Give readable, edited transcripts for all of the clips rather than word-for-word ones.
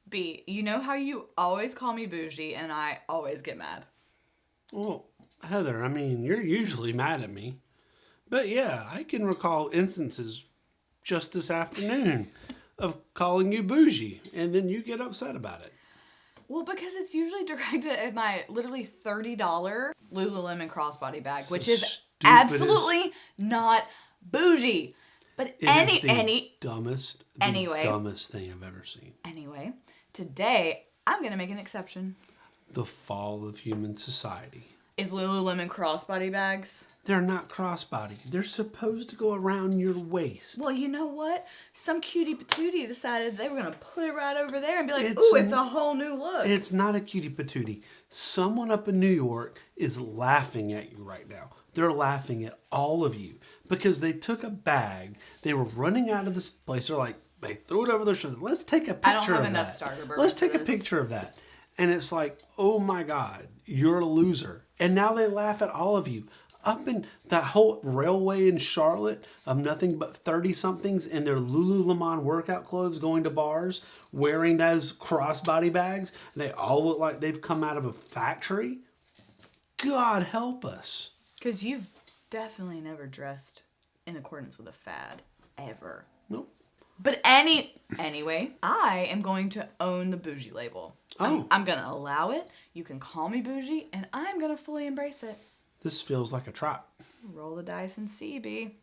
B, you know how you always call me bougie and I always get mad? Well, Heather, I mean, you're usually mad at me. But yeah, I can recall instances just this afternoon of calling you bougie, and then you get upset about it. Well, because it's usually directed at my literally $30 Lululemon crossbody bag, It's which the is stupidest- absolutely not bougie. But dumbest thing I've ever seen. Anyway, today I'm going to make an exception. The fall of human society. Is Lululemon crossbody bags? They're not crossbody. They're supposed to go around your waist. Well, you know what? Some cutie patootie decided they were going to put it right over there and be like, ooh, it's a whole new look. It's not a cutie patootie. Someone up in New York is laughing at you right now. They're laughing at all of you because they took a bag. They were running out of this place. They're like, they threw it over their shoulder. Let's take a picture of that. I don't have enough starter bourbon. Let's take a picture of that. And it's like, oh my God, you're a loser. And now they laugh at all of you. Up in that whole railway in Charlotte of nothing but 30-somethings in their Lululemon workout clothes going to bars, wearing those crossbody bags. They all look like they've come out of a factory. God help us. Because you've definitely never dressed in accordance with a fad, ever. Nope. But anyway, I am going to own the bougie label. Oh. I'm going to allow it. You can call me bougie, and I'm going to fully embrace it. This feels like a trap. Roll the dice and see, B.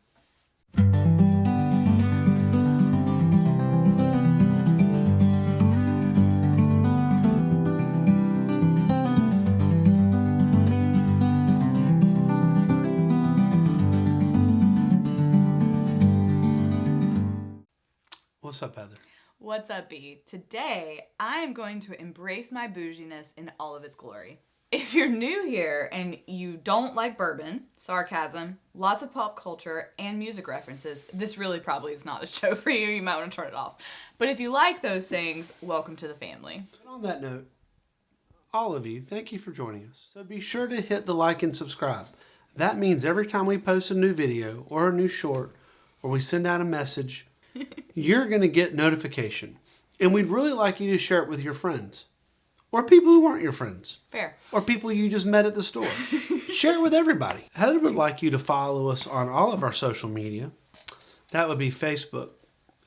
What's up, Heather? What's up, B? Today, I'm going to embrace my bouginess in all of its glory. If you're new here and you don't like bourbon, sarcasm, lots of pop culture, and music references, this really probably is not the show for you. You might want to turn it off. But if you like those things, welcome to the family. And on that note, all of you, thank you for joining us. So be sure to hit the like and subscribe. That means every time we post a new video or a new short or we send out a message, you're going to get notification. And we'd really like you to share it with your friends. Or people who aren't your friends. Fair. Or people you just met at the store. Share it with everybody. Heather would like you to follow us on all of our social media. That would be Facebook,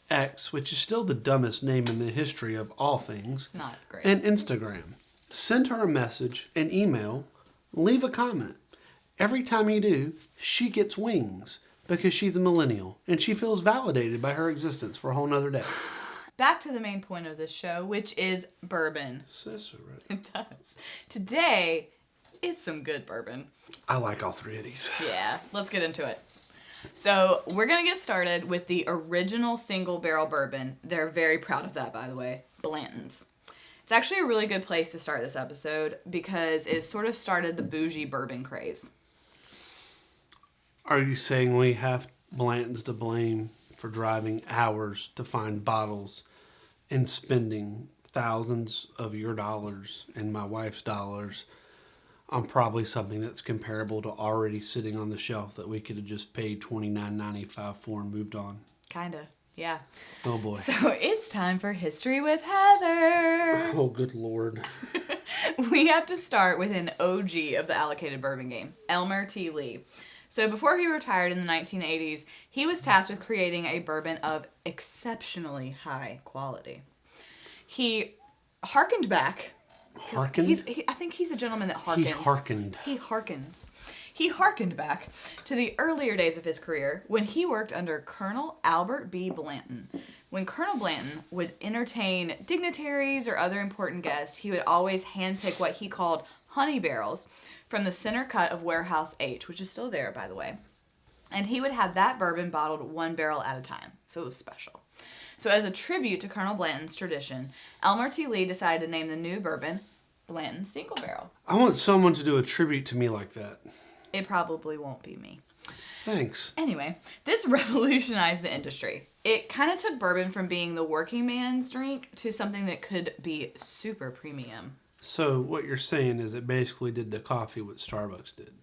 X, which is still the dumbest name in the history of all things. It's not great. And Instagram. Send her a message, an email, leave a comment. Every time you do, she gets wings because she's a millennial and she feels validated by her existence for a whole nother day. Back to the main point of this show, which is bourbon. Says already. It does. Today, it's some good bourbon. I like all three of these. Yeah, let's get into it. So we're going to get started with the original single barrel bourbon. They're very proud of that, by the way. Blantons. It's actually a really good place to start this episode because it sort of started the bougie bourbon craze. Are you saying we have Blantons to blame for driving hours to find bottles and spending thousands of your dollars and my wife's dollars on probably something that's comparable to already sitting on the shelf that we could have just paid $29.95 for and moved on? Kinda, yeah. Oh boy. So it's time for History with Heather. Oh, good Lord. We have to start with an OG of the allocated bourbon game, Elmer T. Lee. So before he retired in the 1980s, he was tasked with creating a bourbon of exceptionally high quality. He harkened back. Harkened? I think he's a gentleman that harkens. He harkened. He harkens. He harkened back to the earlier days of his career when he worked under Colonel Albert B. Blanton. When Colonel Blanton would entertain dignitaries or other important guests, he would always handpick what he called honey barrels from the center cut of Warehouse H, which is still there, by the way. And he would have that bourbon bottled one barrel at a time, so it was special. So as a tribute to Colonel Blanton's tradition, Elmer T. Lee decided to name the new bourbon Blanton Single Barrel. I want someone to do a tribute to me like that. It probably won't be me. Thanks. Anyway, this revolutionized the industry. It kind of took bourbon from being the working man's drink to something that could be super premium. So what you're saying is it basically did the coffee what Starbucks did.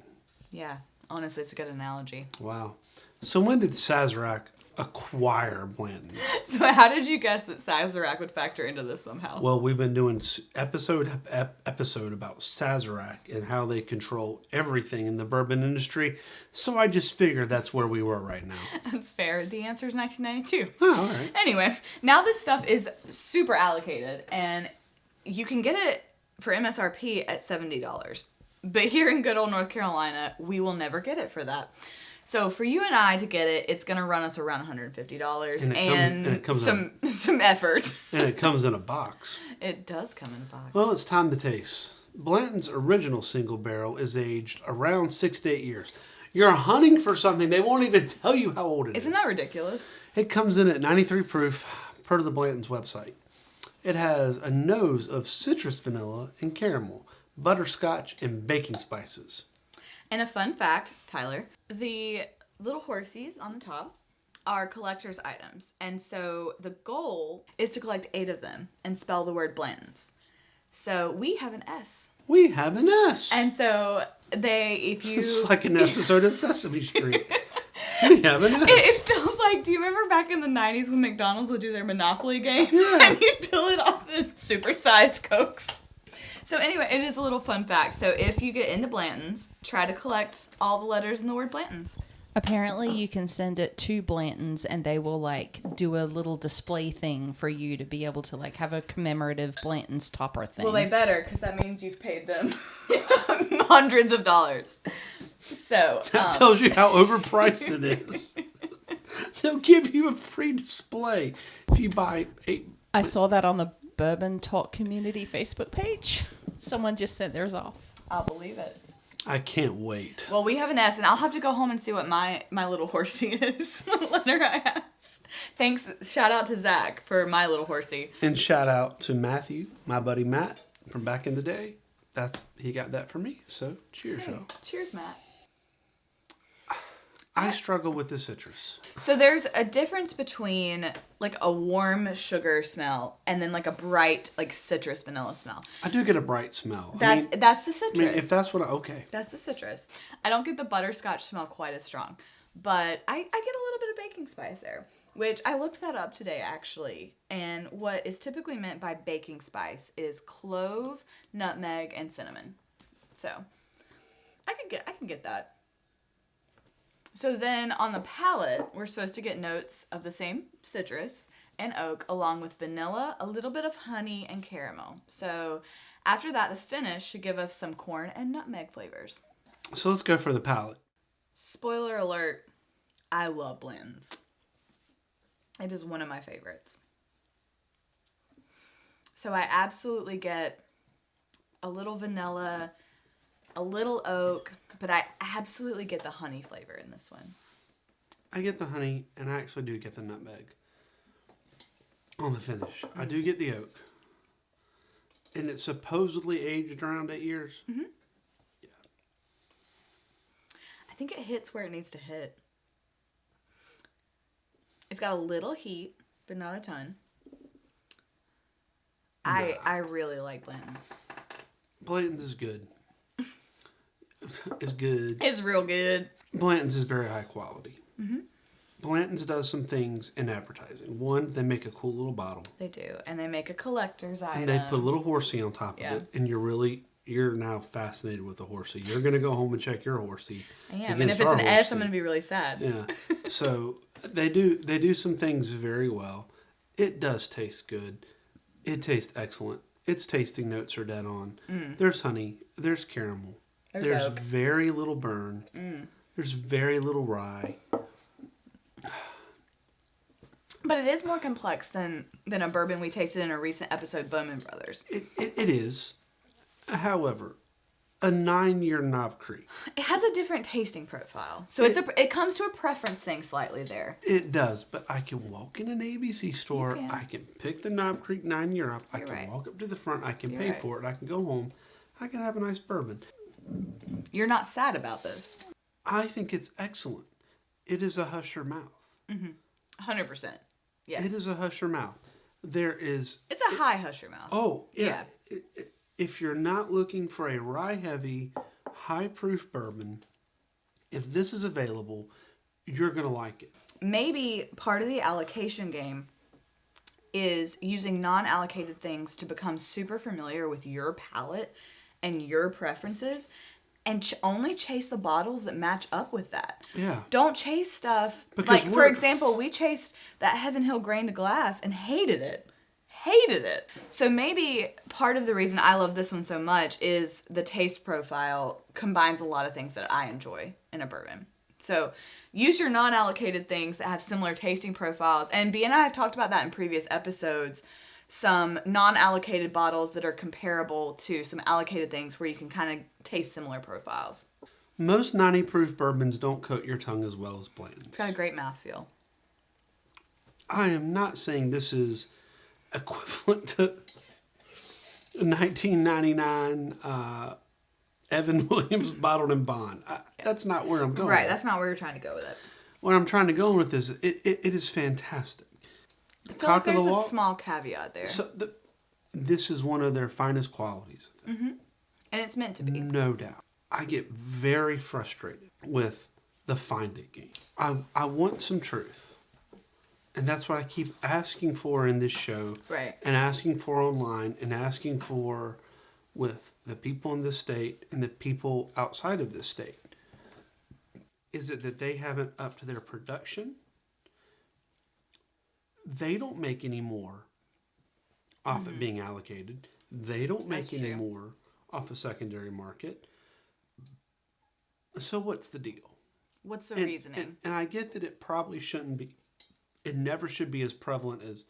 Yeah, honestly, it's a good analogy. Wow. So when did Sazerac acquire Blanton. So how did you guess that Sazerac would factor into this somehow? Well, we've been doing episode about Sazerac and how they control everything in the bourbon industry. So I just figured that's where we were right now. That's fair. The answer is 1992. Oh, all right. Anyway, now this stuff is super allocated, and you can get it for MSRP at $70. But here in good old North Carolina, we will never get it for that. So for you and I to get it, it's going to run us around $150 and it comes some effort. And it comes in a box. It does come in a box. Well, it's time to taste. Blanton's original single barrel is aged around 6 to 8 years. You're hunting for something. They won't even tell you how old it is. Isn't that ridiculous? It comes in at 93 proof per the Blanton's website. It has a nose of citrus vanilla and caramel, butterscotch, and baking spices. And a fun fact, Tyler, the little horsies on the top are collector's items. And so the goal is to collect 8 of them and spell the word Blantons. So we have an S. We have an S. And so if you... It's like an episode of Sesame Street. We have an S. It feels like, do you remember back in the 90s when McDonald's would do their Monopoly game? Yeah. And you'd peel it off the supersized Cokes? So anyway, it is a little fun fact. So if you get into Blantons, try to collect all the letters in the word Blantons. Apparently, you can send it to Blantons, and they will do a little display thing for you to be able to have a commemorative Blantons topper thing. Well, they better, because that means you've paid them hundreds of dollars. So that tells you how overpriced it is. They'll give you a free display if you buy 8. I saw that on the Bourbon Talk Community Facebook page. Someone just sent theirs off. I'll believe it. I can't wait. Well, we have an S, and I'll have to go home and see what my little horsey is. What letter I have. Thanks. Shout out to Zach for my little horsey. And shout out to Matthew, my buddy Matt from back in the day. He got that for me. So cheers, y'all. Cheers, Matt. I struggle with the citrus. So there's a difference between a warm sugar smell and then a bright citrus vanilla smell. I do get a bright smell. That's the citrus. I mean, if that's what okay. That's the citrus. I don't get the butterscotch smell quite as strong, but I get a little bit of baking spice there, which I looked that up today actually. And what is typically meant by baking spice is clove, nutmeg, and cinnamon. So I can get that. So then on the palate, we're supposed to get notes of the same citrus and oak along with vanilla, a little bit of honey, and caramel. So after that, the finish should give us some corn and nutmeg flavors. So let's go for the palate. Spoiler alert, I love Blantons. It is one of my favorites. So I absolutely get a little vanilla, a little oak, but I absolutely get the honey flavor in this one. I get the honey, and I actually do get the nutmeg on the finish. I do get the oak. And it's supposedly aged around 8 years. Mm-hmm. Yeah. I think it hits where it needs to hit. It's got a little heat, but not a ton. Yeah. I really like Blantons. Blanton's is good. It's good. It's real good. Blanton's is very high quality. Mm-hmm. Blanton's does some things in advertising. One, they make a cool little bottle. They do. And they make a collector's item. And they put a little horsey on top of it. And you're now fascinated with the horsey. You're going to go home and check your horsey. I am. And if it's an S, I'm going to be really sad. Yeah. So they do some things very well. It does taste good. It tastes excellent. Its tasting notes are dead on. There's honey. There's caramel. There's oak. very little burn. There's very little rye. But it is more complex than a bourbon we tasted in a recent episode, Bowman Brothers. It is. However, a 9-year Knob Creek. It has a different tasting profile. So it comes to a preference thing slightly there. It does, but I can walk in an ABC store. I can pick the Knob Creek 9-year up. I can walk up to the front. I can pay for it. I can go home. I can have a nice bourbon. You're not sad about this. I think it's excellent. It is a hush your mouth. 100%. Yes. It is a hush your mouth. It's a high hush your mouth. Oh, yeah. If you're not looking for a rye-heavy, high-proof bourbon, if this is available, you're going to like it. maybe part of the allocation game is using non-allocated things to become super familiar with your palate and your preferences, and only chase the bottles that match up with that. Yeah. Don't chase stuff. Because like, for example, we chased that Heaven Hill grain to glass and hated it. Hated it. So maybe part of the reason I love this one so much is the taste profile combines a lot of things that I enjoy in a bourbon. So use your non-allocated things that have similar tasting profiles. And B and I have talked about that in previous episodes. Some non-allocated bottles that are comparable to some allocated things where you can kind of taste similar profiles. Most 90 proof bourbons don't coat your tongue as well as Blantons. It's got a great mouthfeel. I am not saying this is equivalent to 1999 Evan Williams bottled in Bond. That's not where I'm going. Right, that's not where you're trying to go with it. Where I'm trying to go with this, it is fantastic. I feel like there's a small caveat there. So this is one of their finest qualities. Mm-hmm. And it's meant to be. No doubt. I get very frustrated with the find it game. I want some truth. And that's what I keep asking for in this show. Right. And asking for online and asking for with the people in this state and the people outside of this state. Is it that they haven't upped to their production? They don't make any more off it being allocated. They don't make any more off a secondary market. So what's the deal? What's the reasoning? And I get that it probably shouldn't be. It never should be as prevalent as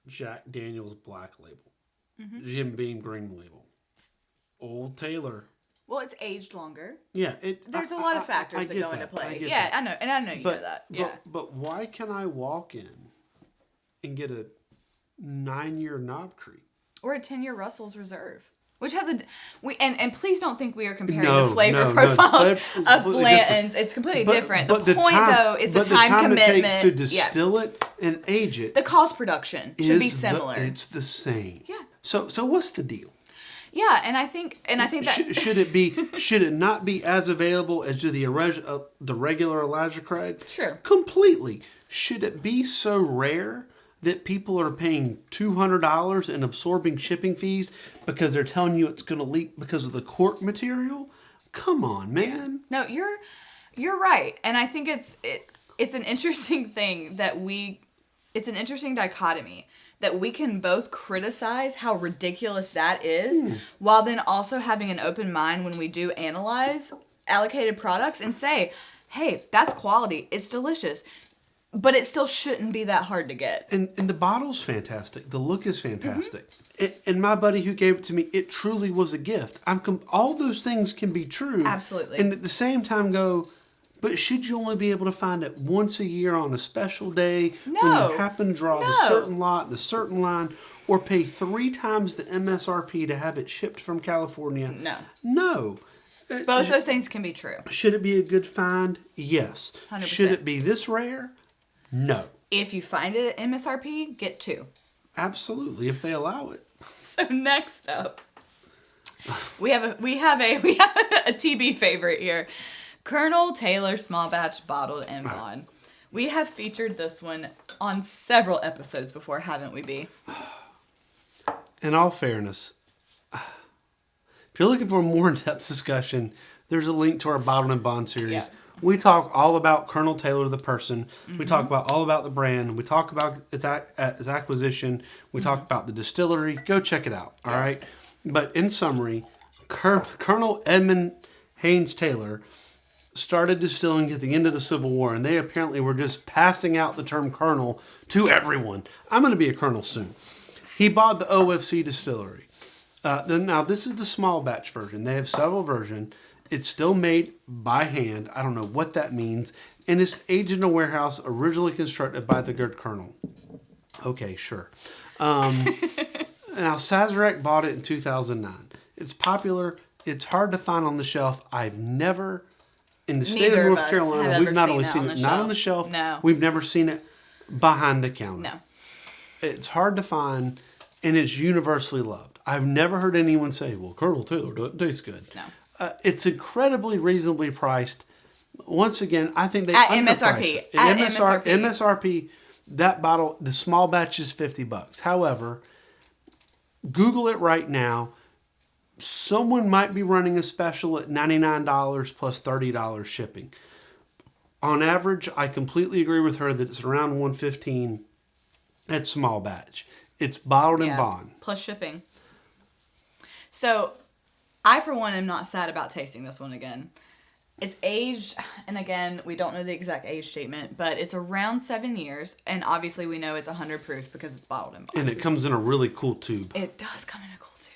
Jack Daniel's Black Label, Jim Beam Green Label, Old Taylor. Well, it's aged longer. Yeah, there's a lot of factors that go into play. Yeah, I know, and I know you know that. Yeah. But why can I walk in and get a 9-year Knob Creek or a 10-year Russell's Reserve? Which has and please don't think we are comparing the flavor profiles of Blantons. It's completely different. The point, though, is the time commitment. It takes to distill it and age it. The cost production should be similar. It's the same. Yeah. So what's the deal? Yeah, and I think that should it not be as available as the regular Elijah Craig? Sure. Completely. Should it be so rare that people are paying $200 and absorbing shipping fees because they're telling you it's going to leak because of the cork material? Come on, man. No, you're right, and I think it's an interesting thing it's an interesting dichotomy that we can both criticize how ridiculous that is, while then also having an open mind when we do analyze allocated products and say, hey, that's quality, it's delicious. But it still shouldn't be that hard to get. And the bottle's fantastic. The look is fantastic. And my buddy who gave it to me, it truly was a gift. All those things can be true. Absolutely. And at the same time but should you only be able to find it once a year on a special day when you happen to draw the certain lot and a certain line, or pay 3 times the MSRP to have it shipped from California? No. Both those things can be true. Should it be a good find? Yes. 100%. Should it be this rare? No. If you find it at MSRP, get 2. Absolutely, if they allow it. So next up, we have a TB favorite here, Colonel Taylor Small Batch Bottled in Bond. We have featured this one on several episodes before, haven't we, B? In all fairness, if you're looking for a more in-depth discussion, there's a link to our Bottled in Bond series. Yeah. We talk all about Colonel Taylor the person. We talk about all about the brand. We talk about its acquisition. We talk about the distillery. Go check it out. All right. But in summary, Colonel Edmund Haynes Taylor started distilling at the end of the Civil War, and they apparently were just passing out the term colonel to everyone. I'm going to be a colonel soon. He bought the OFC distillery. Now, this is the small batch version. They have several versions. It's still made by hand. I don't know what that means. And it's aged in a warehouse originally constructed by the good colonel. Okay, sure. Now, Sazerac bought it in 2009. It's popular. It's hard to find on the shelf. I've never, in the state of North Carolina, we've not only seen it not on the shelf, we've never seen it behind the counter. No. It's hard to find, and it's universally loved. I've never heard anyone say, well, Colonel Taylor doesn't taste good. No. It's incredibly reasonably priced, Once again, I think they At underprice MSRP. it. At MSRP, that bottle, the small batch is $50. However, Google it right now. Someone might be running a special at $99 plus $30 shipping. On average, I completely agree with her that it's around $115 at small batch. It's bottled in bond. Plus shipping. So, I, for one, am not sad about tasting this one again. It's aged, and again, we don't know the exact age statement, but it's around 7 years, and obviously we know it's 100 proof because it's bottled in bond. And it comes in a really cool tube. It does come in a cool tube.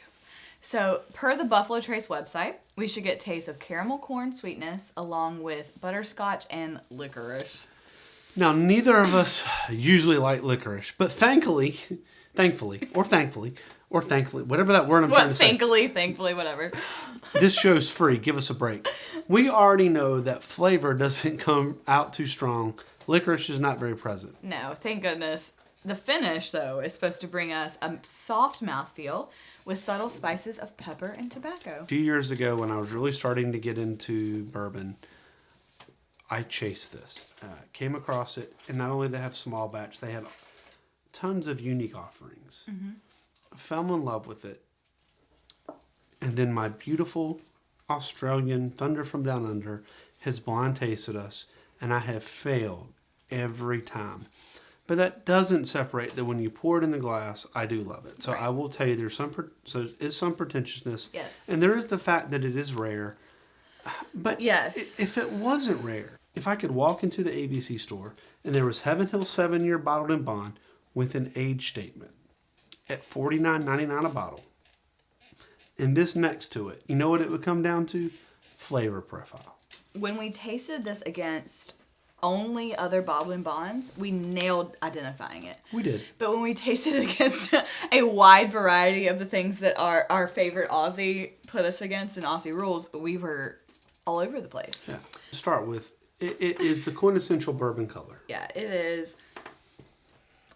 So, per the Buffalo Trace website, we should get taste of caramel corn sweetness along with butterscotch and licorice. Now, neither of us usually like licorice, but thankfully, whatever that word I'm trying to say. Thankfully, whatever. This show's free. Give us a break. We already know that flavor doesn't come out too strong. Licorice is not very present. No, thank goodness. The finish, though, is supposed to bring us a soft mouthfeel with subtle spices of pepper and tobacco. A few years ago, when I was really starting to get into bourbon, I chased this. Came across it, and not only did they have small batch, they had tons of unique offerings. Mm-hmm. Fell in love with it. And then my beautiful Australian Thunder from Down Under has blind tasted us, and I have failed every time. But that doesn't separate that when you pour it in the glass, I do love it. So right. I will tell you, there is some pretentiousness. Yes. And there is the fact that it is rare. But yes, if it wasn't rare, if I could walk into the ABC store and there was Heaven Hill 7-year bottled in bond with an age statement at $49.99 a bottle, and this next to it, you know what it would come down to? Flavor profile. When we tasted this against only other bottled in bonds, we nailed identifying it. We did. But when we tasted it against a wide variety of the things that our favorite Aussie put us against in Aussie rules, we were all over the place. Yeah. To start with, it is the quintessential bourbon color. Yeah, it is.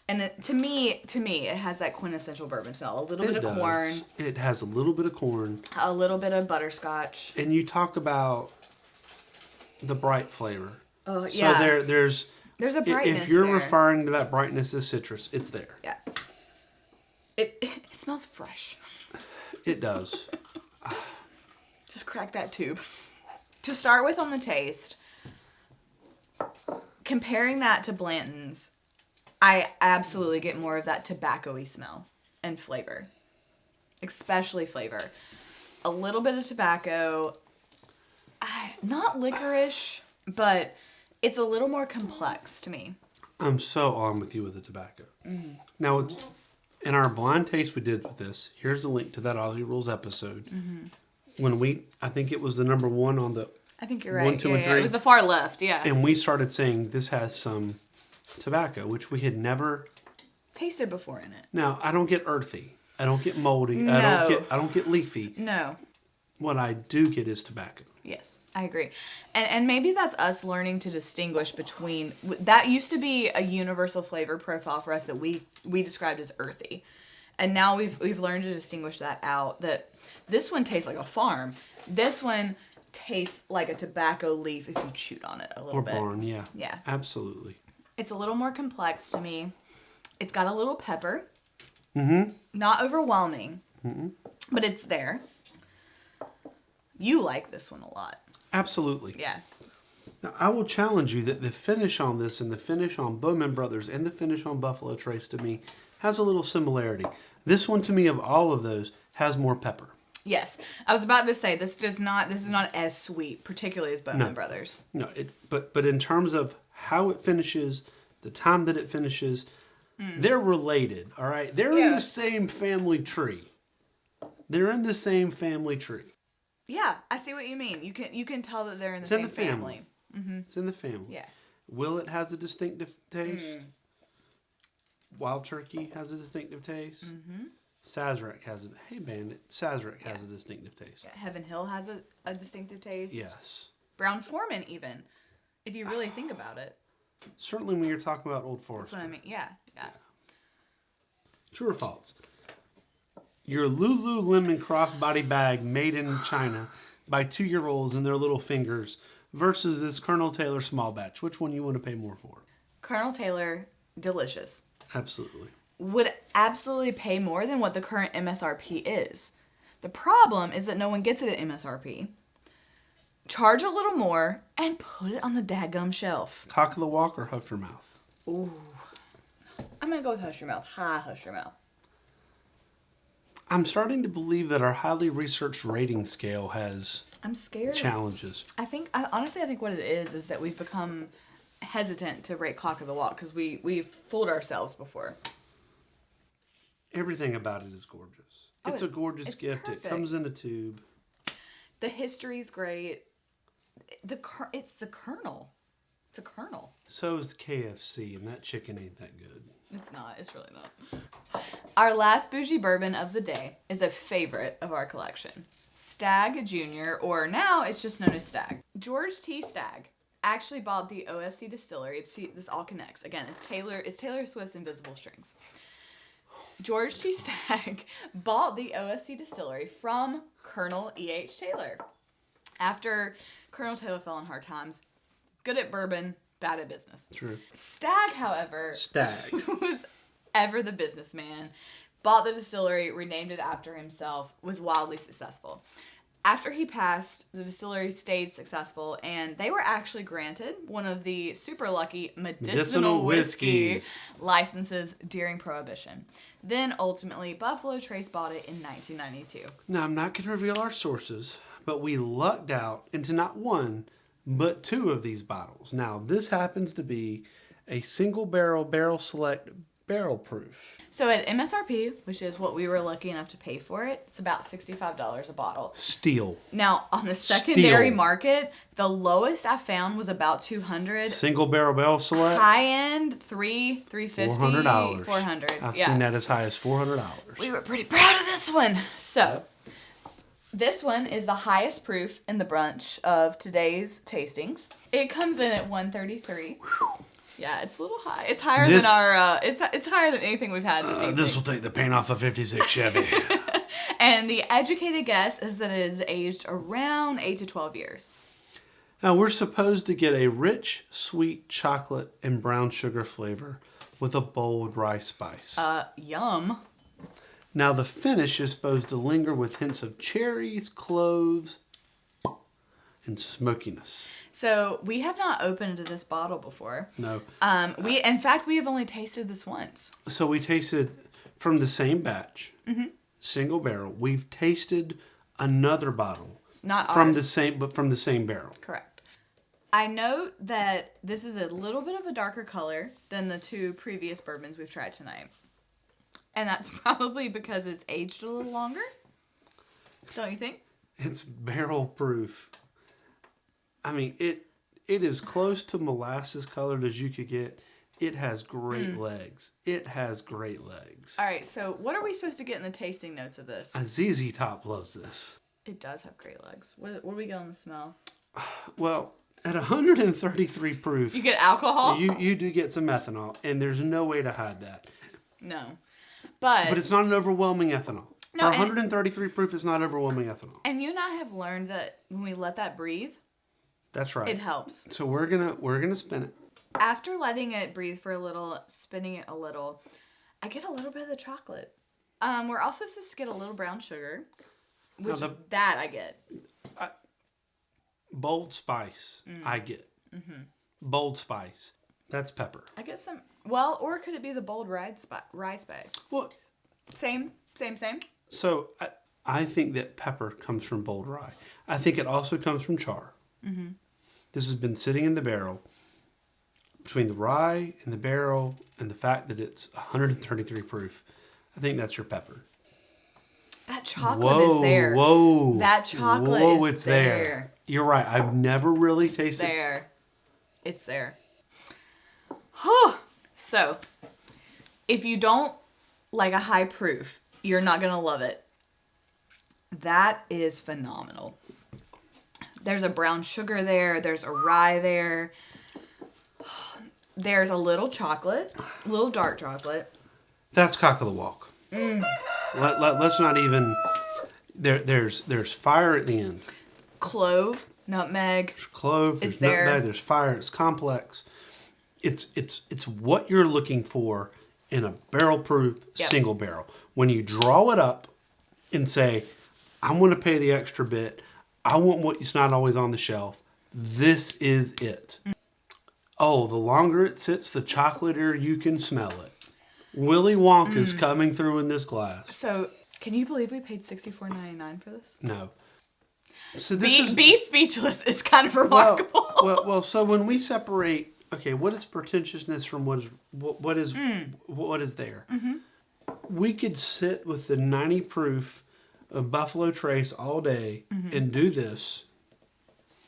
And to me, it has that quintessential bourbon smell. A little bit of corn. It has a little bit of corn. A little bit of butterscotch. And you talk about the bright flavor. Oh, yeah. So there's a brightness if you're there. referring to that brightness as citrus, it's there. Yeah. It smells fresh. It does. Just crack that tube. To start with on the taste, comparing that to Blanton's, I absolutely get more of that tobacco-y smell and flavor. Especially flavor. A little bit of tobacco. Not licorice, but it's a little more complex to me. I'm so on with you with the tobacco. Mm-hmm. Now, it's in our blind taste we did with this. Here's the link to that Aussie Rules episode. Mm-hmm. When I think it was the number one on the... I think you're right. 1, 2, and 3. It was the far left, yeah. And we started saying this has some tobacco, which we had never tasted before in it. Now, I don't get earthy. I don't get moldy. No. I don't get leafy. No. What I do get is tobacco. Yes, I agree. And maybe that's us learning to distinguish between... That used to be a universal flavor profile for us that we described as earthy. And now we've learned to distinguish that out. That this one tastes like a farm. This one tastes like a tobacco leaf if you chewed on it a little bit. Or barn, yeah. Yeah. Absolutely. It's a little more complex to me. It's got a little pepper. Mm-hmm. Not overwhelming. Mm-hmm. But it's there. You like this one a lot. Absolutely. Yeah. Now, I will challenge you that the finish on this and the finish on Bowman Brothers and the finish on Buffalo Trace to me has a little similarity. This one to me of all of those has more pepper. Yes. I was about to say this is not as sweet, particularly as Bowman Brothers. No, but in terms of how it finishes, the time that it finishes, they're related, all right? They're in the same family tree. They're in the same family tree. Yeah, I see what you mean. You can tell that they're in the same family. Mm-hmm. It's in the family. Yeah. Willet has a distinctive taste. Wild Turkey has a distinctive taste. Mm-hmm. Sazerac has a... Hey, Bandit. Sazerac has a distinctive taste. Yeah, Heaven Hill has a distinctive taste. Yes. Brown Foreman, even, if you really think about it. Certainly when you're talking about Old Forester. That's what I mean. Yeah. True or false? Your Lululemon crossbody bag made in China by 2-year-olds and their little fingers versus this Colonel Taylor small batch? Which one you want to pay more for? Colonel Taylor, delicious. Absolutely. Would absolutely pay more than what the current MSRP is. The problem is that no one gets it at MSRP. Charge a little more and put it on the daggum shelf. Cock of the walk or hush your mouth? Ooh. I'm going to go with hush your mouth. Hi, hush your mouth. I'm starting to believe that our highly researched rating scale has I'm scared. challenges. Honestly, I think what it is that we've become hesitant to rate Cock of the Walk because we've fooled ourselves before. Everything about it is gorgeous. Oh, It's a gorgeous it's gift. perfect. It comes in a tube. The history's great. It's the Colonel. It's a Colonel. So is the KFC, and that chicken ain't that good. It's not. It's really not. Our last bougie bourbon of the day is a favorite of our collection. Stagg Jr., or now it's just known as Stagg. George T. Stagg actually bought the OFC distillery. This all connects. Again, it's Taylor Swift's Invisible Strings. George T. Stagg bought the OFC distillery from Colonel E.H. Taylor. After Colonel Taylor fell in hard times, good at bourbon, bad at business. True. Stagg, however, Stagg. was ever the businessman, bought the distillery, renamed it after himself, was wildly successful. After he passed, the distillery stayed successful, and they were actually granted one of the super lucky medicinal whiskey licenses during Prohibition. Then, ultimately, Bufflao Trace bought it in 1992. Now, I'm not going to reveal our sources, but we lucked out into not one, but two of these bottles. Now, this happens to be a single barrel select barrel proof. So at MSRP, which is what we were lucky enough to pay for it, it's about $65 a bottle. Steal. Now, on the secondary Steal. market, the lowest I found was about $200. Single barrel select. High end, $350, $400. $400. I've seen that as high as $400. We were pretty proud of this one. So, this one is the highest proof in the bunch of today's tastings. It comes in at 133. Yeah, it's a little high. It's higher than our. It's higher than anything we've had this evening. This will take the paint off a 56 Chevy. And the educated guess is that it is aged around 8 to 12 years. Now, we're supposed to get a rich, sweet chocolate and brown sugar flavor with a bold rye spice. Yum. Now, the finish is supposed to linger with hints of cherries, cloves, and smokiness. So we have not opened this bottle before. No. In fact, we have only tasted this once. So we tasted from the same batch, single barrel. We've tasted another bottle. Not from ours. from the same barrel. Correct. I note that this is a little bit of a darker color than the two previous bourbons we've tried tonight. And that's probably because it's aged a little longer. Don't you think? It's barrel proof. I mean, it is close to molasses colored as you could get. It has great legs. It has great legs. All right, so what are we supposed to get in the tasting notes of this? A ZZ Top loves this. It does have great legs. What do we get on the smell? Well, at 133 proof, You get alcohol? you do get some ethanol, and there's no way to hide that. No. But it's not an overwhelming ethanol. No, For and- 133 proof, it's not overwhelming ethanol. And you and I have learned that when we let that breathe, That's right. it helps. So we're gonna spin it. After letting it breathe for a little, spinning it a little, I get a little bit of the chocolate. We're also supposed to get a little brown sugar, which that I get. Bold spice, I get. Bold spice. That's pepper. I get some. Well, or could it be the bold rye spice? Well, Same. so I think that pepper comes from bold rye. I think it also comes from char. This has been sitting in the barrel. Between the rye and the barrel and the fact that it's 133 proof, I think that's your pepper. That chocolate is there. Whoa. That chocolate is it's there. You're right. I've never really tasted It's there. So, if you don't like a high proof, you're not going to love it. That is phenomenal. There's a brown sugar there. There's a rye there. There's a little chocolate, little dark chocolate. That's cock of the walk. Let's not even. There's fire at the end. Clove, Nutmeg. There's clove, there's It's there. nutmeg, there's fire, it's complex. It's what you're looking for in a barrel-proof Yep. single barrel. When you draw it up and say, I'm going to pay the extra bit, I want what's not always on the shelf, this is it. Oh, the longer it sits, the chocolatier you can smell it. Willy Wonka's coming through in this glass. So, can you believe we paid $64.99 for this? No. So this Be speechless is kind of remarkable. Well, so when we separate, okay, what is pretentiousness from what is there? Mm-hmm. We could sit with the 90 proof of Buffalo Trace all day and do this,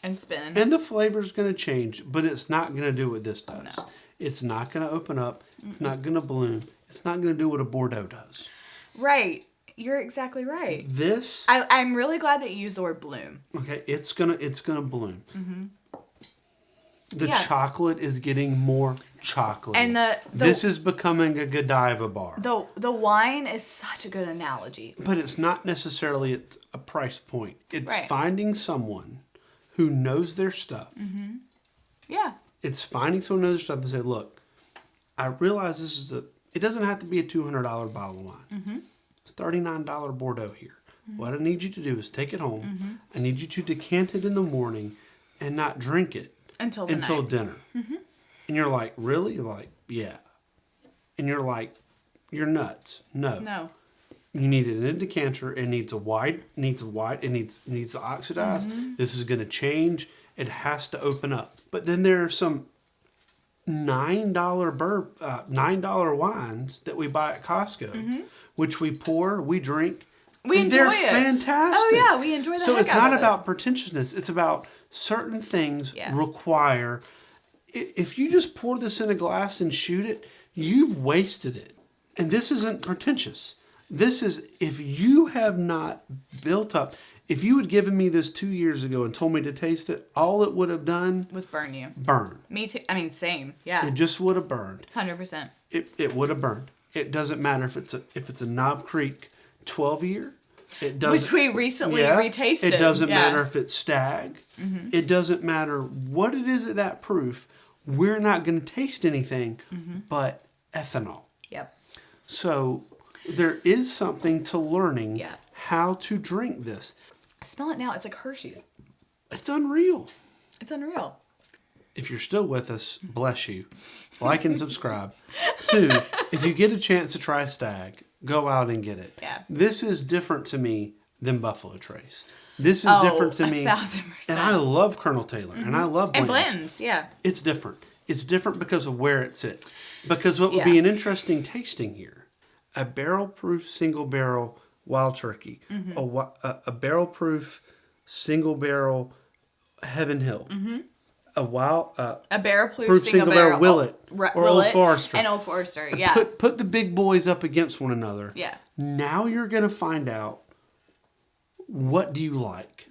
And spin. and the flavor's going to change, but it's not going to do what this does. No. It's not going to open up. It's not going to bloom. It's not going to do what a Bordeaux does. Right. You're exactly right. This, I'm really glad that you used the word bloom. okay, it's gonna bloom. The Yeah. chocolate is getting more chocolate. And this is becoming a Godiva bar. The wine is such a good analogy. But it's not necessarily at a price point. It's Right. finding someone who knows their stuff. Yeah. It's finding someone who knows their stuff and say, look, I realize this is it doesn't have to be a $200 bottle of wine. It's $39 Bordeaux here. What I need you to do is take it home. I need you to decant it in the morning and not drink it Until night. dinner. And you're like, really? You're like, yeah. And you're like, you're nuts. No. You need it in a decanter. It needs a white. It needs to oxidize. This is going to change. It has to open up. But then there are some $9 wines that we buy at Costco, which we pour, we drink. We and enjoy they're it. fantastic. Oh, yeah, we enjoy the So heck it's out not of it. about pretentiousness. It's about certain things Yeah. require. If you just pour this in a glass and shoot it, you've wasted it. And this isn't pretentious. This is, if you have not built up, if you had given me this 2 years ago and told me to taste it, all it would have done, Was burn you. burn. Me too. I mean, same. Yeah. It just would have burned. 100%. It would have burned. It doesn't matter if it's a Knob Creek 12 year. It doesn't. Which we recently retasted. It doesn't Yeah. matter if it's Stagg. It doesn't matter what it is at that proof. We're not going to taste anything but ethanol. Yep. So there is something to learning Yeah. how to drink this. Smell it now. It's like Hershey's. It's unreal. It's unreal. If you're still with us, bless you. Like and subscribe. 2, if you get a chance to try Stagg, go out and get it. Yeah. This is different to me than Buffalo Trace. This is Oh, different to me. 1,000%. And I love Colonel Taylor and I love And Blantons. blends. Yeah. It's different. It's different because of where it sits. Because what would Yeah. be an interesting tasting here, a barrel-proof single barrel Wild Turkey, a barrel-proof single barrel Heaven Hill, a barrel-proof proof single barrel Willet, or Old Willet Forester. and Old Forester. Yeah. Put the big boys up against one another. Yeah. Now you're going to find out what do you like,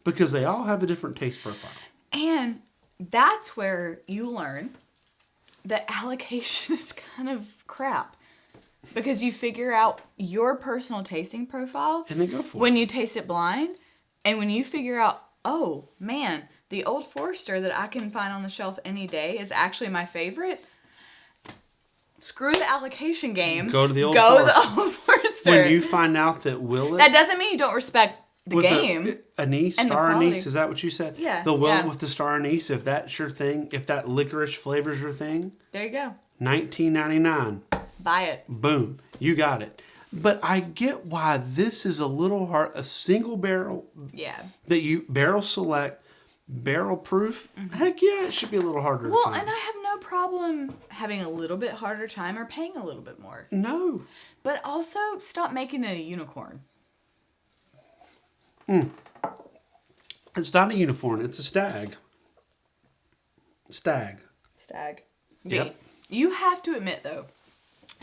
because they all have a different taste profile. And that's where you learn that allocation is kind of crap. Because you figure out your personal tasting profile And then go for when it. you taste it blind. And when you figure out, oh, man, the Old Forester that I can find on the shelf any day is actually my favorite. Screw the allocation game. Go to the Old Go to the Forester. Old Forester. When you find out that Willet That doesn't mean you don't respect the with game. anise, and the star quality. anise, is that what you said? Yeah, The Willet yeah. with the star anise, if that's your thing, if that licorice flavor's your thing, There you go. $19.99. Buy it. Boom, you got it. But I get why this is a little hard. A single barrel Yeah. that you barrel select, barrel proof. Heck yeah, it should be a little harder. to Well, find. and I have no problem having a little bit harder time or paying a little bit more. No, But also, stop making it a unicorn. it's not a unicorn. It's a stag. Stag. Stag. Yep. You have to admit, though,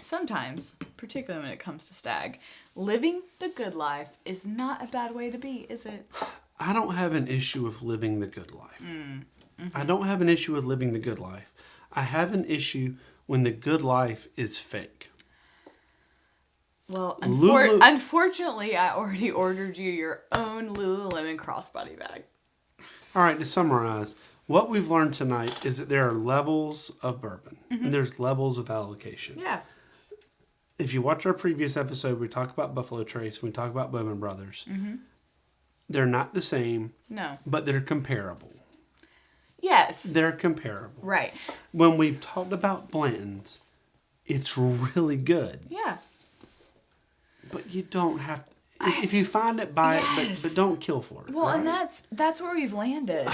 sometimes, particularly when it comes to stag, living the good life is not a bad way to be, is it? I don't have an issue with living the good life. I don't have an issue with living the good life. I have an issue when the good life is fake. Well, Lulu- unfortunately, I already ordered you your own Lululemon crossbody bag. All right, to summarize, what we've learned tonight is that there are levels of bourbon. And there's levels of allocation. Yeah. If you watch our previous episode, we talk about Buffalo Trace, we talk about Bourbon Brothers. They're not the same, No. but they're comparable. Yes. They're comparable. Right. When we've talked about Blantons, it's really good. Yeah. But you don't have to. If you find it, buy it, but don't kill for it. Well, right? and that's where we've landed.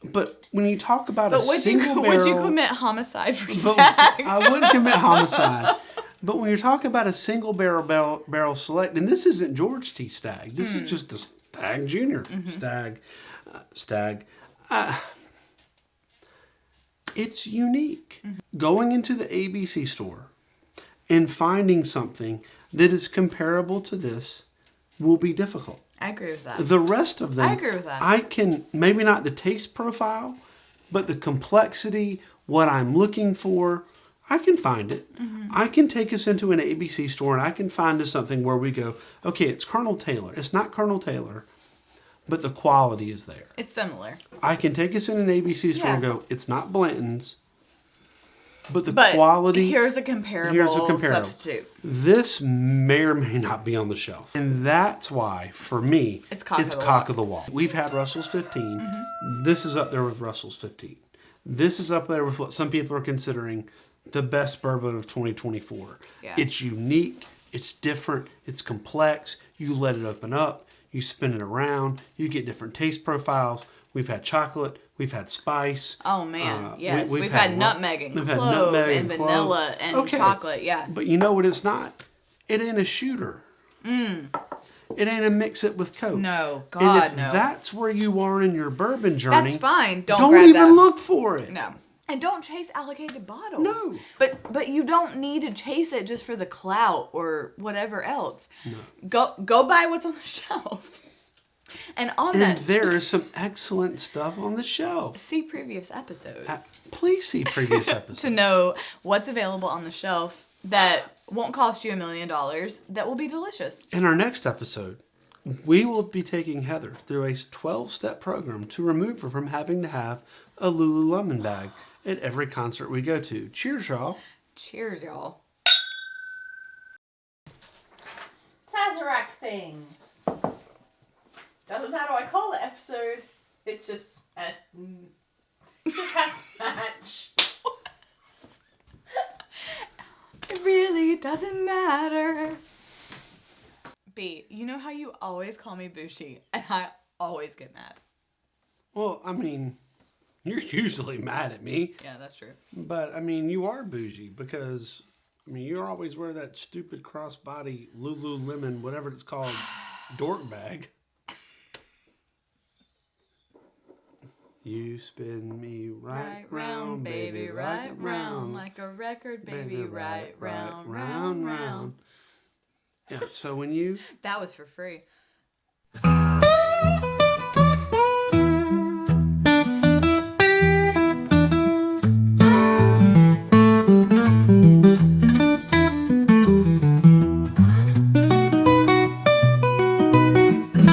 But when you talk about But a would single you barrel... commit homicide for But Stagg? I wouldn't commit homicide. But when you're talking about a single barrel select, and this isn't George T. Stagg, this is just the Stagg Jr. Stagg. It's unique. Going into the ABC store and finding something that is comparable to this will be difficult. I agree with that. The rest of them, I agree with that. I can, maybe not the taste profile, but the complexity, what I'm looking for, I can find it. I can take us into an ABC store and I can find us something where we go, okay, it's Colonel Taylor. It's not Colonel Taylor, but the quality is there. It's similar. I can take us in an ABC store and Yeah. go, it's not Blanton's, but the But quality. here's a comparable substitute. This may or may not be on the shelf. And that's why, for me, It's cock of the walk. We've had Russell's 15. This is up there with Russell's 15. This is up there with what some people are considering the best bourbon of 2024. Yeah. It's unique. It's different. It's complex. You let it open up. You spin it around. You get different taste profiles. We've had chocolate. We've had spice. Oh man, yes. we've We've had had nutmeg and we've had clove nutmeg and and clove. vanilla and Okay. chocolate. Yeah. But you know what it's not? It ain't a shooter. It ain't a mix it with Coke. No, And God, if no. that's where you are in your bourbon journey, That's fine. Don't don't grab even that. look for it. No. And don't chase allocated bottles. No. But you don't need to chase it just for the clout or whatever else. No. Go buy what's on the shelf. And on And that, there is some excellent stuff on the shelf. see previous episodes Please see previous episodes. to know what's available on the shelf that won't cost you $1 million, that will be delicious. In our next episode, we will be taking Heather through a 12-step program to remove her from having to have a Lululemon bag at every concert we go to. Cheers, y'all. Cheers, y'all. Sazerac things. Doesn't matter what I call the episode. It's just it just has to match. It really doesn't matter. B, you know how you always call me Bougie, and I always get mad. Well, I mean, you're usually mad at me. Yeah, that's true. But, I mean, you are bougie because, I mean, you always wear that stupid crossbody Lululemon, whatever it's called, dork bag. You spin me right round, baby, right round. like a record, baby, Baby, right round, round, round. Yeah, so when you... That was for free.